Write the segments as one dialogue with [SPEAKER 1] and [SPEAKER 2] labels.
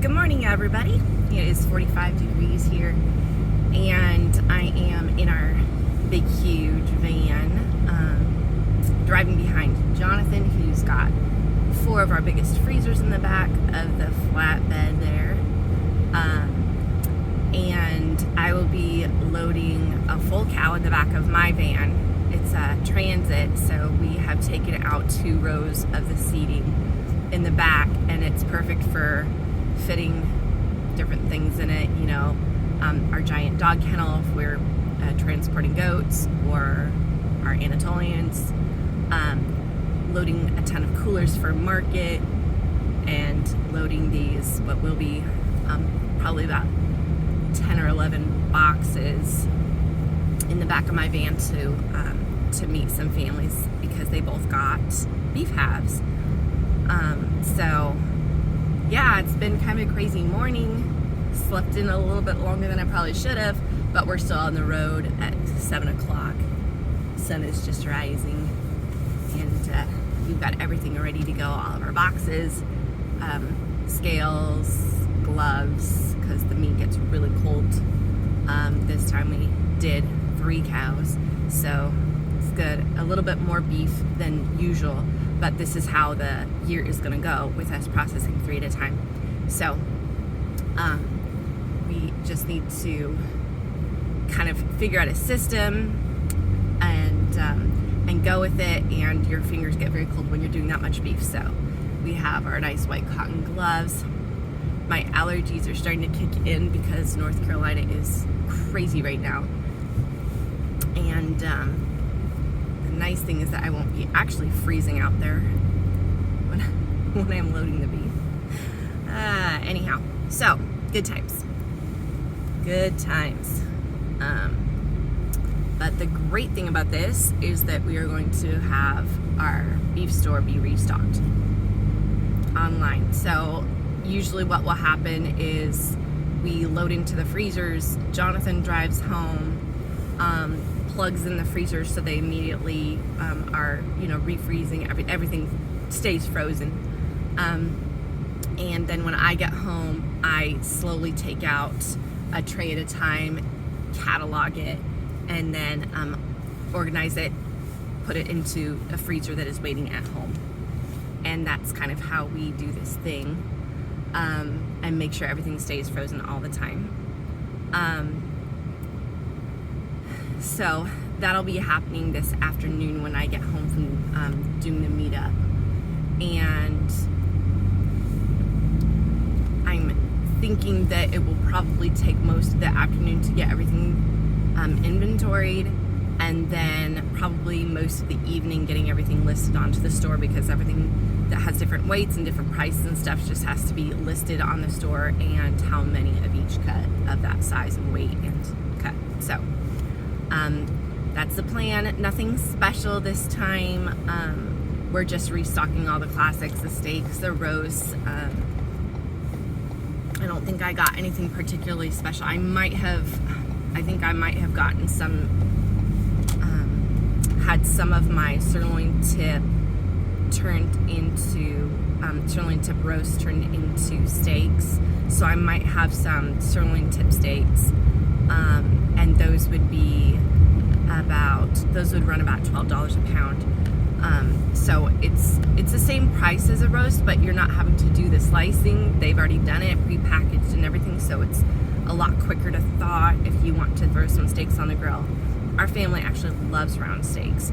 [SPEAKER 1] Good morning, everybody. It is 45 degrees here, and I am in our big, huge van, driving behind Jonathan, who's got 4 of our biggest freezers in the back of the flatbed there. And I will be loading a full cow in the back of my van. It's a transit, so we have taken out 2 rows of the seating in the back, and it's perfect for fitting different things in it, our giant dog kennel if we're transporting goats, or our Anatolians, loading a ton of coolers for market, and loading these what will be probably about 10 or 11 boxes in the back of my van to meet some families because they both got beef halves. So yeah, it's been kind of a crazy morning. Slept in a little bit longer than I probably should have, but we're still on the road at 7 o'clock. Sun is just rising, and we've got everything ready to go. All of our boxes, scales, gloves, because the meat gets really cold. This time we did 3 cows, so it's good. A little bit more beef than usual, but this is how the year is going to go with us processing 3 at a time. So we just need to kind of figure out a system and go with it, and your fingers get very cold when you're doing that much beef. So we have our nice white cotton gloves. My allergies are starting to kick in because North Carolina is crazy right now, and the nice thing is that I won't be actually freezing out there when I'm loading the beef. Anyhow, so good times. But the great thing about this is that we are going to have our beef store be restocked online. So usually what will happen is we load into the freezers, Jonathan drives home, plugs in the freezers so they immediately are refreezing, everything stays frozen, and then when I get home I slowly take out a tray at a time, catalog it, and then organize it, put it into a freezer that is waiting at home. And that's kind of how we do this thing, and make sure everything stays frozen all the time. So that'll be happening this afternoon when I get home from doing the meetup. And I'm thinking that it will probably take most of the afternoon to get everything inventoried, and then probably most of the evening getting everything listed onto the store, because everything that has different weights and different prices and stuff just has to be listed on the store, and how many of each cut of that size and weight and cut. So that's the plan. Nothing special this time. We're just restocking all the classics, the steaks, the roasts. I don't think I got anything particularly special. I think I might have gotten some, had some of my sirloin tip sirloin tip roast turned into steaks. So I might have some sirloin tip steaks, and those would run about $12 a pound. So it's the same price as a roast, but you're not having to do the slicing. They've already done it, prepackaged and everything, so it's a lot quicker to thaw if you want to throw some steaks on the grill. Our family actually loves round steaks.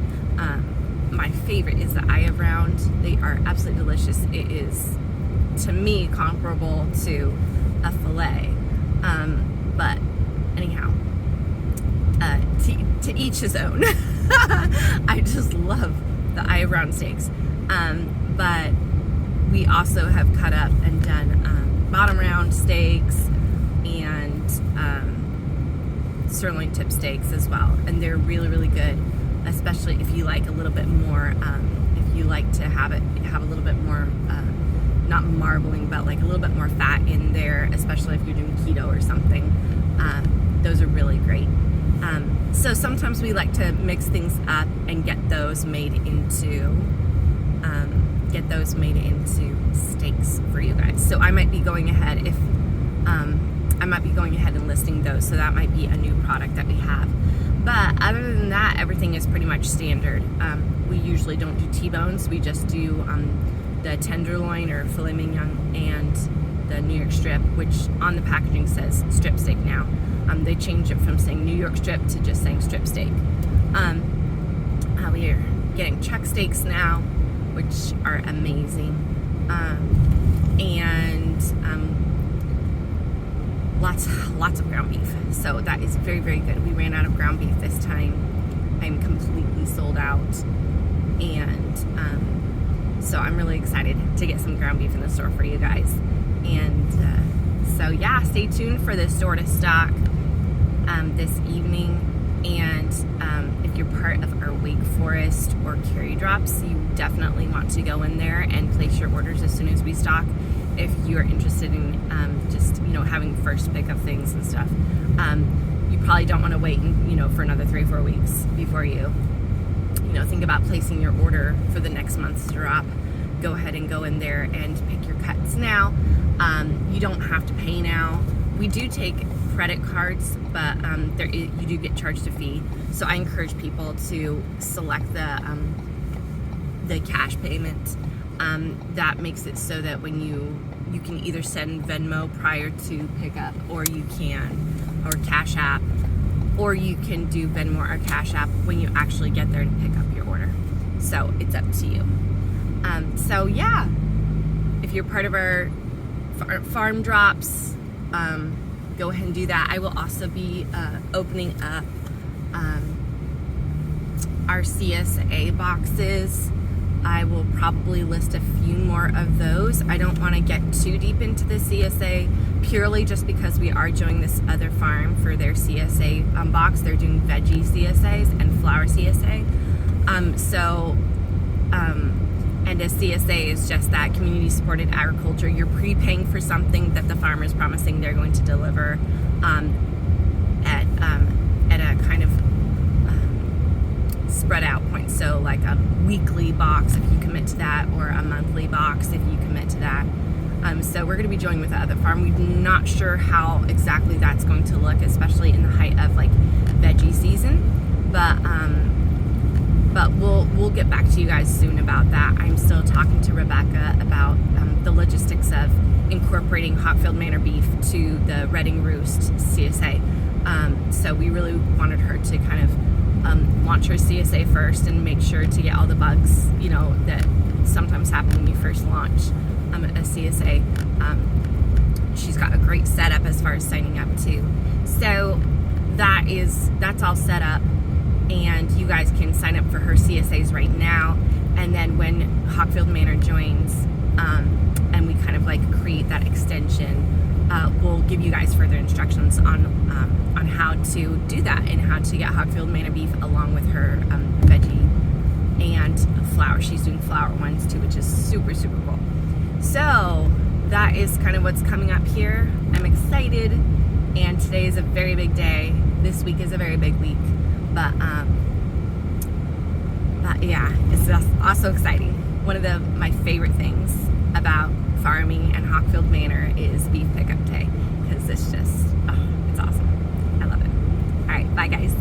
[SPEAKER 1] My favorite is the eye of round. They are absolutely delicious. It is, to me, comparable to a filet. But anyhow, to each his own. I just love the eye of round steaks. But we also have cut up and done bottom round steaks and sirloin tip steaks as well, and they're really, really good, especially if you like a little bit more, if you like to have a little bit more, not marbling, but like a little bit more fat in there, especially if you're doing keto or something. Those are really great. So sometimes we like to mix things up and get those made into get those made into steaks for you guys. So I might be going ahead and listing those. So that might be a new product that we have. But other than that, everything is pretty much standard. We usually don't do T-bones. We just do the tenderloin or filet mignon and the New York strip, which on the packaging says strip steak now. They changed it from saying New York strip to just saying strip steak. We are getting chuck steaks now, which are amazing. And lots of ground beef. So that is very, very good. We ran out of ground beef this time. I'm completely sold out. And so I'm really excited to get some ground beef in the store for you guys. And so yeah, stay tuned for the store to stock this evening. And if you're part of our Wake Forest or Carry Drops, you definitely want to go in there and place your orders as soon as we stock. If you're interested in just having first pick of things and stuff, you probably don't want to wait for another 3 or 4 weeks before you think about placing your order for the next month's drop. Go ahead and go in there and pick your cuts now. You don't have to pay now. We do take credit cards, but you do get charged a fee. So I encourage people to select the cash payment. That makes it so that when you can either send Venmo prior to pickup, or Cash App, or you can do Venmo or Cash App when you actually get there to pick up your order. So it's up to you. So yeah, if you're part of our farm drops, go ahead and do that. I will also be opening up our CSA boxes. I will probably list a few more of those. I don't want to get too deep into the CSA, purely just because we are doing this other farm for their CSA box. They're doing veggie CSAs and flour CSA. And a CSA is just that, community supported agriculture. You're prepaying for something that the farmer is promising they're going to deliver at a kind of spread out point. So like a weekly box if you commit to that, or a monthly box if you commit to that. So we're going to be joining with the other farm. We're not sure how exactly that's going to look, especially in the height of like veggie season. But we'll get back to you guys soon about that. I'm still talking to Rebecca about the logistics of incorporating Hockfield Manor beef to the Redding Roost CSA. So we really wanted her to kind of launch her CSA first and make sure to get all the bugs, that sometimes happen when you first launch a CSA. She's got a great setup as far as signing up too. So that's all set up, and you guys can sign up for her CSAs right now. And then when Hockfield Manor joins, and we kind of like create that extension, we'll give you guys further instructions on how to do that and how to get Hockfield Manor beef along with her veggie and flour. She's doing flour ones too, which is super, super cool. So that is kind of what's coming up here. I'm excited, and today is a very big day. This week is a very big week, but yeah, it's just also exciting. One of my favorite things about farming and Hockfield Manor is beef pickup day, because it's just, it's awesome. I love it. All right, bye guys.